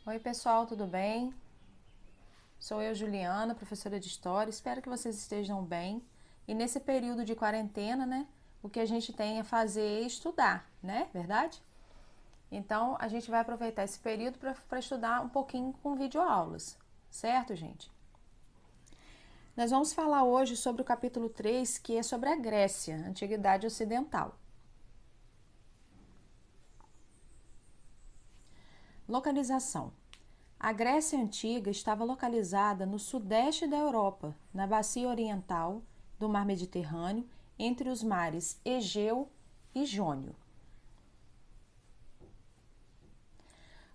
Oi pessoal, tudo bem? Sou eu, Juliana, professora de História. Espero que vocês estejam bem. E nesse período de quarentena, né, o que a gente tem a fazer é estudar, né? Verdade? Então, a gente vai aproveitar esse período para estudar um pouquinho com videoaulas, certo, gente? Nós vamos falar hoje sobre o capítulo 3, que é sobre a Grécia, Antiguidade Ocidental. Localização. A Grécia Antiga estava localizada no sudeste da Europa, na bacia oriental do Mar Mediterrâneo, entre os mares Egeu e Jônio.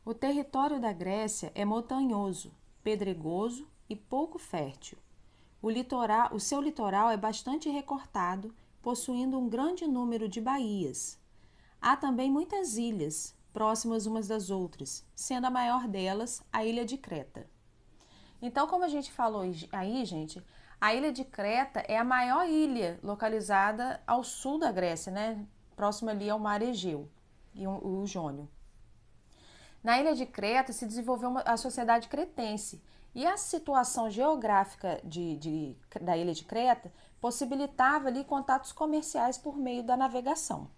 O território da Grécia é montanhoso, pedregoso e pouco fértil. O seu litoral é bastante recortado, possuindo um grande número de baías. Há também muitas ilhas, próximas umas das outras, sendo a maior delas a ilha de Creta. Então, como a gente falou aí, gente, a ilha de Creta é a maior ilha localizada ao sul da Grécia, né? Próxima ali ao mar Egeu e o Jônio. Na ilha de Creta se desenvolveu a sociedade cretense e a situação geográfica da ilha de Creta possibilitava ali contatos comerciais por meio da navegação.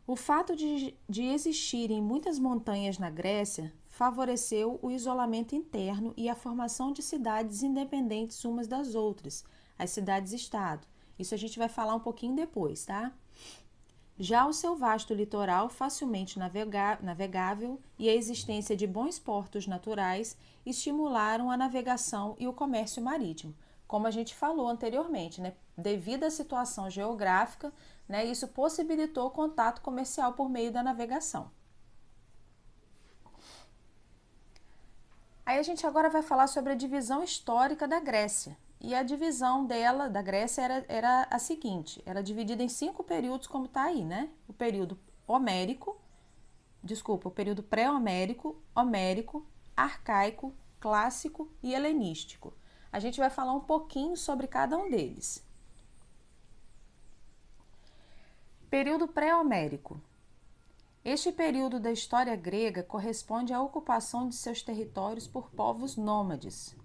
O fato de existirem muitas montanhas na Grécia favoreceu o isolamento interno e a formação de cidades independentes umas das outras, as cidades-estado. Isso a gente vai falar um pouquinho depois, tá? Já o seu vasto litoral, facilmente navegável, e a existência de bons portos naturais estimularam a navegação e o comércio marítimo, como a gente falou anteriormente, né? Devido à situação geográfica, né, isso possibilitou o contato comercial por meio da navegação. Aí a gente agora vai falar sobre a divisão histórica da Grécia. E a divisão dela, da Grécia, era a seguinte: era dividida em 5 períodos, como está aí, né? O período o período pré-homérico, homérico, arcaico, clássico e helenístico. A gente vai falar um pouquinho sobre cada um deles. Período pré-homérico. Este período da história grega corresponde à ocupação de seus territórios por povos nômades.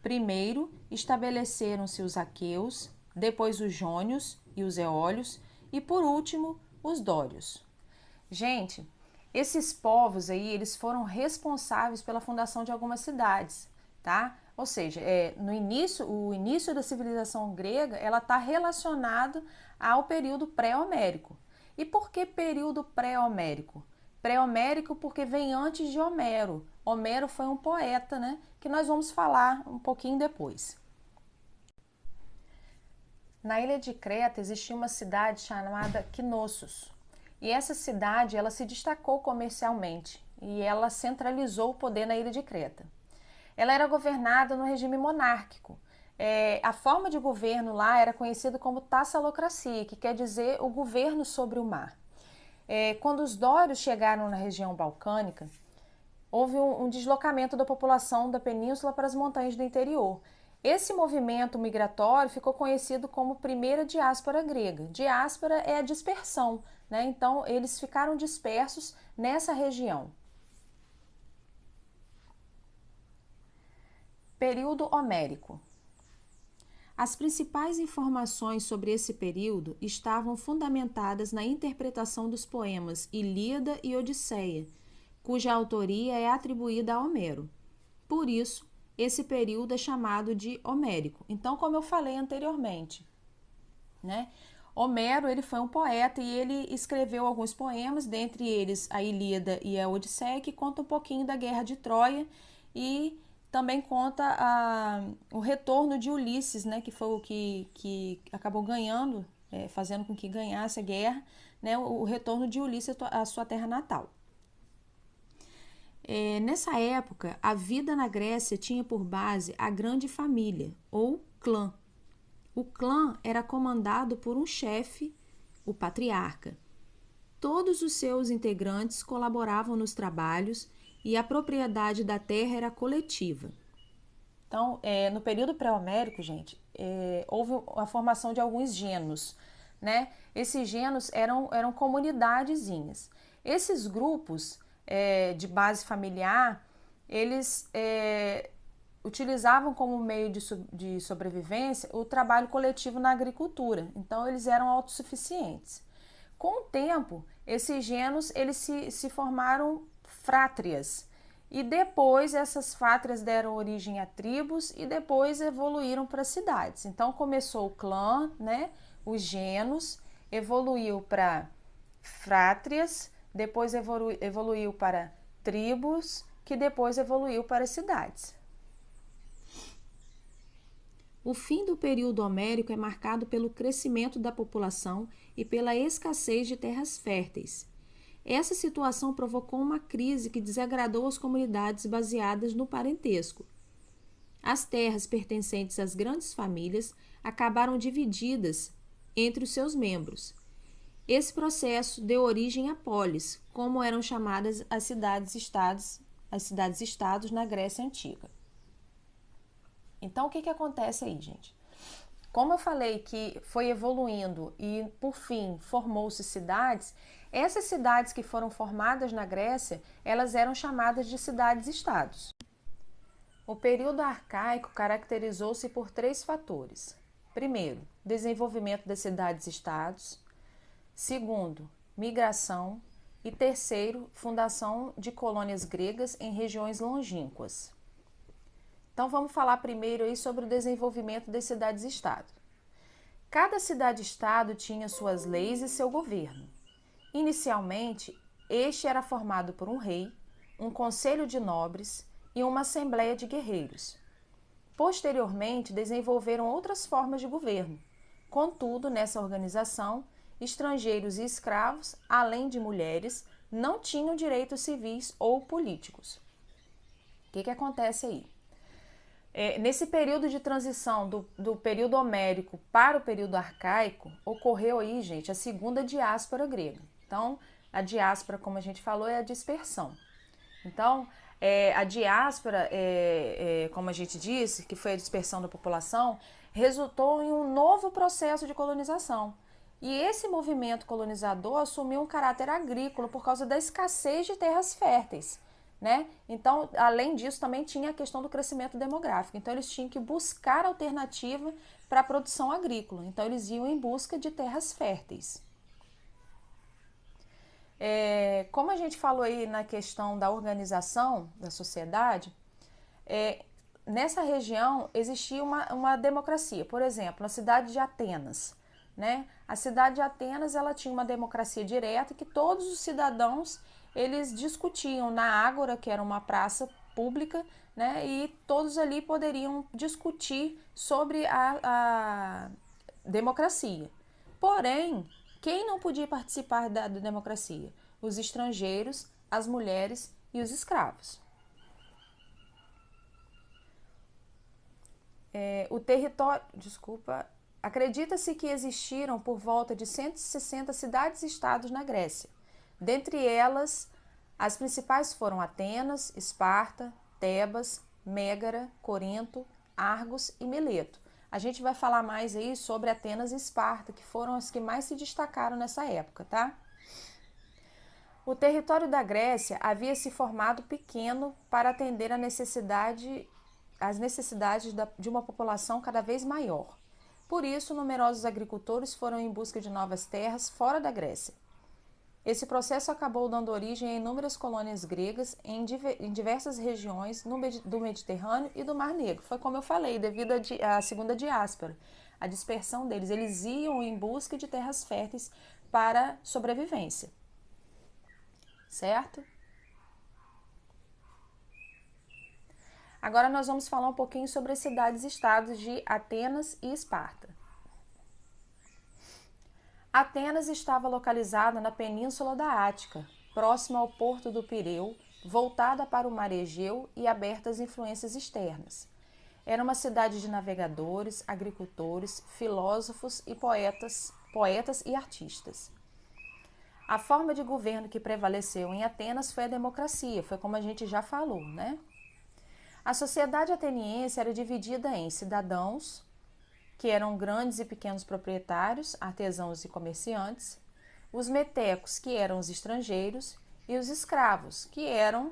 Primeiro estabeleceram-se os aqueus, depois os jônios e os eólios e por último os dórios. Gente, esses povos aí, eles foram responsáveis pela fundação de algumas cidades, tá? Ou seja, o início da civilização grega, ela está relacionado ao período pré-homérico. E por que período pré-homérico? Pré-homérico porque vem antes de Homero. Homero foi um poeta, né? Que nós vamos falar um pouquinho depois. Na ilha de Creta existia uma cidade chamada Knossos. E essa cidade, ela se destacou comercialmente e ela centralizou o poder na ilha de Creta. Ela era governada no regime monárquico. A forma de governo lá era conhecida como tassalocracia, que quer dizer o governo sobre o mar. Quando os dórios chegaram na região balcânica, houve um deslocamento da população da península para as montanhas do interior. Esse movimento migratório ficou conhecido como primeira diáspora grega. Diáspora é a dispersão, né? Então, eles ficaram dispersos nessa região. Período homérico. As principais informações sobre esse período estavam fundamentadas na interpretação dos poemas Ilíada e Odisseia, cuja autoria é atribuída a Homero. Por isso, esse período é chamado de homérico. Então, como eu falei anteriormente, né? Homero, ele foi um poeta e ele escreveu alguns poemas, dentre eles a Ilíada e a Odisseia, que conta um pouquinho da Guerra de Troia e também conta o retorno de Ulisses, né, que foi o que acabou ganhando, fazendo com que ganhasse a guerra, né, o retorno de Ulisses à sua terra natal. Nessa época, a vida na Grécia tinha por base a grande família, ou clã. O clã era comandado por um chefe, o patriarca. Todos os seus integrantes colaboravam nos trabalhos e a propriedade da terra era coletiva. Então, no período pré-homérico, gente, houve a formação de alguns gênos, né? Esses gênos eram comunidadezinhas. Esses grupos de base familiar, eles utilizavam como meio de sobrevivência o trabalho coletivo na agricultura. Então, eles eram autossuficientes. Com o tempo, esses genos eles se formaram frátrias. E depois essas frátrias deram origem a tribos e depois evoluíram para cidades. Então começou o clã, né? Os genos, evoluiu para frátrias, depois evoluiu para tribos, que depois evoluiu para cidades. O fim do período homérico é marcado pelo crescimento da população e pela escassez de terras férteis. Essa situação provocou uma crise que desagradou as comunidades baseadas no parentesco. As terras pertencentes às grandes famílias acabaram divididas entre os seus membros. Esse processo deu origem a polis, como eram chamadas as cidades-estados na Grécia Antiga. Então, o que acontece aí, gente? Como eu falei que foi evoluindo e, por fim, formou-se cidades, essas cidades que foram formadas na Grécia, elas eram chamadas de cidades-estados. O período arcaico caracterizou-se por 3 fatores. Primeiro, desenvolvimento das cidades-estados. Segundo, migração. E terceiro, fundação de colônias gregas em regiões longínquas. Então, vamos falar primeiro aí sobre o desenvolvimento das cidades-estado. Cada cidade-estado tinha suas leis e seu governo. Inicialmente, este era formado por um rei, um conselho de nobres e uma assembleia de guerreiros. Posteriormente, desenvolveram outras formas de governo. Contudo, nessa organização, estrangeiros e escravos, além de mulheres, não tinham direitos civis ou políticos. O que acontece aí? Nesse período de transição do período homérico para o período arcaico, ocorreu aí, gente, a segunda diáspora grega. Então, a diáspora, como a gente falou, é a dispersão. Então, a diáspora, como a gente disse, que foi a dispersão da população, resultou em um novo processo de colonização. E esse movimento colonizador assumiu um caráter agrícola por causa da escassez de terras férteis. Né? Então, além disso, também tinha a questão do crescimento demográfico. Então, eles tinham que buscar alternativa para a produção agrícola. Então, eles iam em busca de terras férteis. Como a gente falou aí na questão da organização da sociedade, nessa região existia uma democracia. Por exemplo, na cidade de Atenas, né? A cidade de Atenas ela tinha uma democracia direta que todos os cidadãos eles discutiam na Ágora, que era uma praça pública, né? E todos ali poderiam discutir sobre a democracia. Porém, quem não podia participar da democracia? Os estrangeiros, as mulheres e os escravos. Acredita-se que existiram por volta de 160 cidades-estados na Grécia. Dentre elas, as principais foram Atenas, Esparta, Tebas, Mégara, Corinto, Argos e Mileto. A gente vai falar mais aí sobre Atenas e Esparta, que foram as que mais se destacaram nessa época, tá? O território da Grécia havia se formado pequeno para atender às necessidades de uma população cada vez maior. Por isso, numerosos agricultores foram em busca de novas terras fora da Grécia. Esse processo acabou dando origem a inúmeras colônias gregas em diversas regiões do Mediterrâneo e do Mar Negro. Foi como eu falei, devido à segunda diáspora, a dispersão deles. Eles iam em busca de terras férteis para sobrevivência. Certo? Agora nós vamos falar um pouquinho sobre as cidades-estados de Atenas e Esparta. Atenas estava localizada na península da Ática, próxima ao porto do Pireu, voltada para o mar Egeu e aberta às influências externas. Era uma cidade de navegadores, agricultores, filósofos e poetas e artistas. A forma de governo que prevaleceu em Atenas foi a democracia, foi como a gente já falou, né? A sociedade ateniense era dividida em cidadãos, que eram grandes e pequenos proprietários, artesãos e comerciantes, os metecos, que eram os estrangeiros, e os escravos, que eram,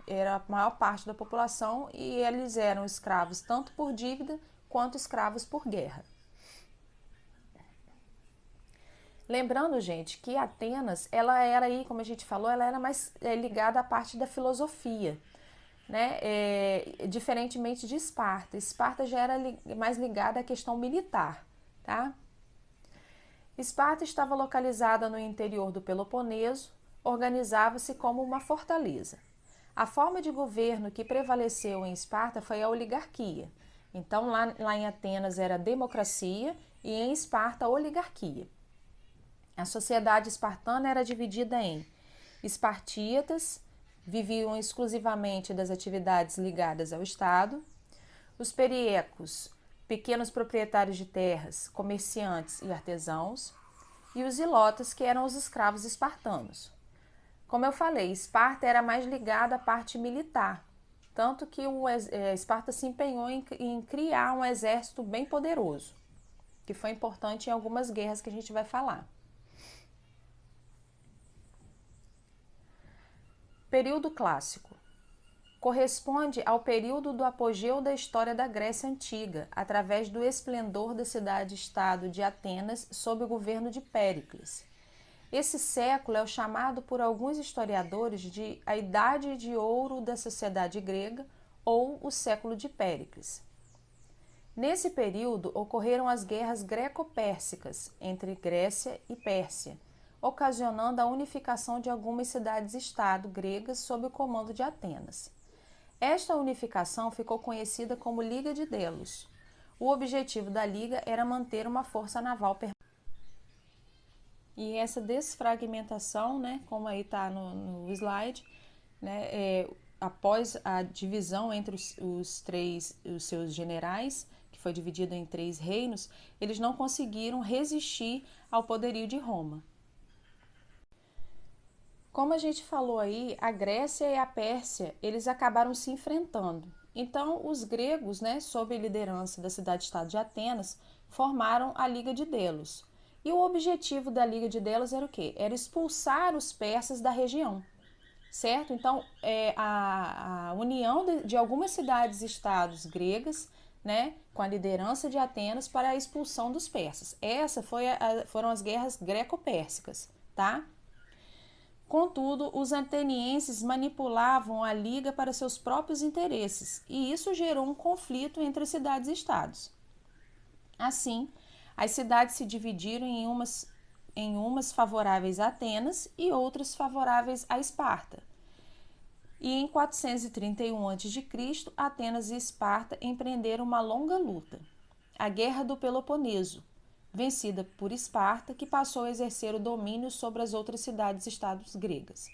era a maior parte da população, e eles eram escravos tanto por dívida quanto escravos por guerra. Lembrando, gente, que Atenas, ela era aí, como a gente falou, ela era mais ligada à parte da filosofia, né? Diferentemente de Esparta. Esparta já era mais ligada à questão militar, tá? Esparta estava localizada no interior do Peloponeso, organizava-se como uma fortaleza. A forma de governo que prevaleceu em Esparta foi a oligarquia. Então, lá em Atenas era democracia e em Esparta, oligarquia. A sociedade espartana era dividida em espartíatas, viviam exclusivamente das atividades ligadas ao Estado, os periecos, pequenos proprietários de terras, comerciantes e artesãos, e os ilotas, que eram os escravos espartanos. Como eu falei, Esparta era mais ligada à parte militar, tanto que Esparta se empenhou em criar um exército bem poderoso, que foi importante em algumas guerras que a gente vai falar. Período clássico. Corresponde ao período do apogeu da história da Grécia Antiga, através do esplendor da cidade-estado de Atenas sob o governo de Péricles. Esse século é o chamado por alguns historiadores de a Idade de Ouro da sociedade grega ou o século de Péricles. Nesse período ocorreram as guerras greco-pérsicas entre Grécia e Pérsia, ocasionando a unificação de algumas cidades-estado gregas sob o comando de Atenas. Esta unificação ficou conhecida como Liga de Delos. O objetivo da Liga era manter uma força naval permanente. E essa desfragmentação, como aí está no slide, após a divisão entre os seus generais, que foi dividida em 3 reinos, eles não conseguiram resistir ao poderio de Roma. Como a gente falou aí, a Grécia e a Pérsia, eles acabaram se enfrentando. Então, os gregos, sob a liderança da cidade-estado de Atenas, formaram a Liga de Delos. E o objetivo da Liga de Delos era o quê? Era expulsar os persas da região, certo? Então, a união de algumas cidades-estados gregas, com a liderança de Atenas para a expulsão dos persas. Essas foram as guerras greco-pérsicas, tá? Contudo, os atenienses manipulavam a liga para seus próprios interesses, e isso gerou um conflito entre as cidades-estados. Assim, as cidades se dividiram em umas favoráveis a Atenas e outras favoráveis a Esparta. E em 431 a.C., Atenas e Esparta empreenderam uma longa luta, a Guerra do Peloponeso, vencida por Esparta, que passou a exercer o domínio sobre as outras cidades-estados gregas.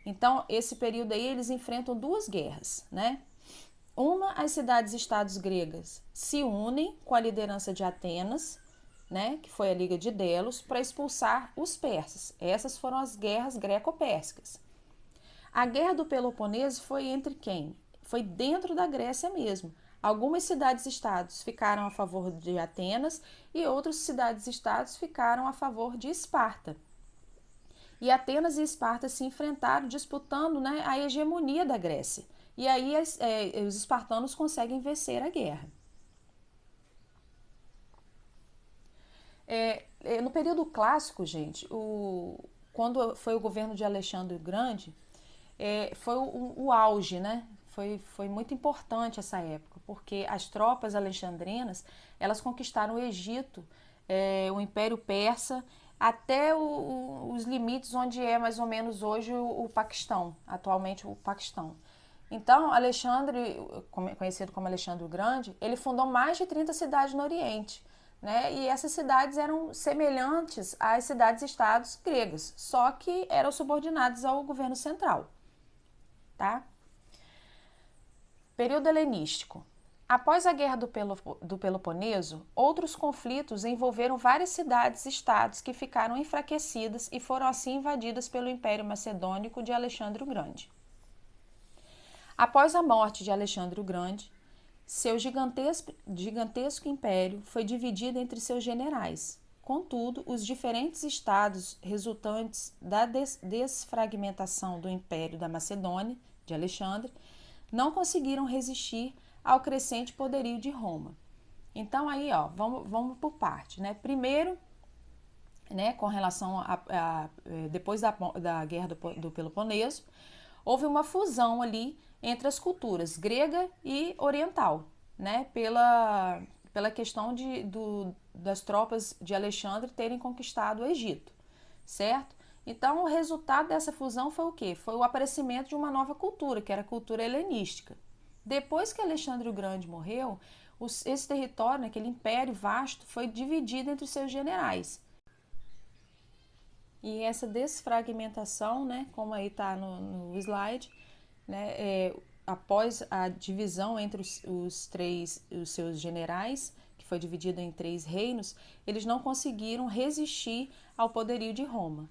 Então, esse período aí, eles enfrentam 2 guerras, Uma, as cidades-estados gregas se unem com a liderança de Atenas, que foi a Liga de Delos, para expulsar os persas. Essas foram as guerras greco-pérsicas. A Guerra do Peloponeso foi entre quem? Foi dentro da Grécia mesmo. Algumas cidades-estados ficaram a favor de Atenas e outras cidades-estados ficaram a favor de Esparta. E Atenas e Esparta se enfrentaram disputando a hegemonia da Grécia. E aí os espartanos conseguem vencer a guerra. No período clássico, gente, quando foi o governo de Alexandre o Grande, foi o auge, Foi muito importante essa época, porque as tropas alexandrinas, elas conquistaram o Egito, o Império Persa, até os limites onde é mais ou menos hoje o Paquistão, atualmente o Paquistão. Então, Alexandre, conhecido como Alexandre o Grande, ele fundou mais de 30 cidades no Oriente, E essas cidades eram semelhantes às cidades-estados gregas, só que eram subordinadas ao governo central, tá? Período helenístico. Após a Guerra do Peloponeso, outros conflitos envolveram várias cidades-estados que ficaram enfraquecidas e foram assim invadidas pelo Império Macedônico de Alexandre o Grande. Após a morte de Alexandre o Grande, seu gigantesco império foi dividido entre seus generais, Contudo, os diferentes estados resultantes da desfragmentação do Império da Macedônia, de Alexandre, não conseguiram resistir ao crescente poderio de Roma. Então, aí, ó, vamos por parte, né? Primeiro, né, com relação depois da Guerra do Peloponeso, houve uma fusão ali entre as culturas grega e oriental, né, pela questão das tropas de Alexandre terem conquistado o Egito, certo? Então, o resultado dessa fusão foi o quê? Foi o aparecimento de uma nova cultura, que era a cultura helenística. Depois que Alexandre o Grande morreu, esse território, aquele império vasto, foi dividido entre os seus generais. E essa desfragmentação, né, como aí está no slide, né, após a divisão entre os seus generais, que foi dividido em 3 reinos, eles não conseguiram resistir ao poderio de Roma.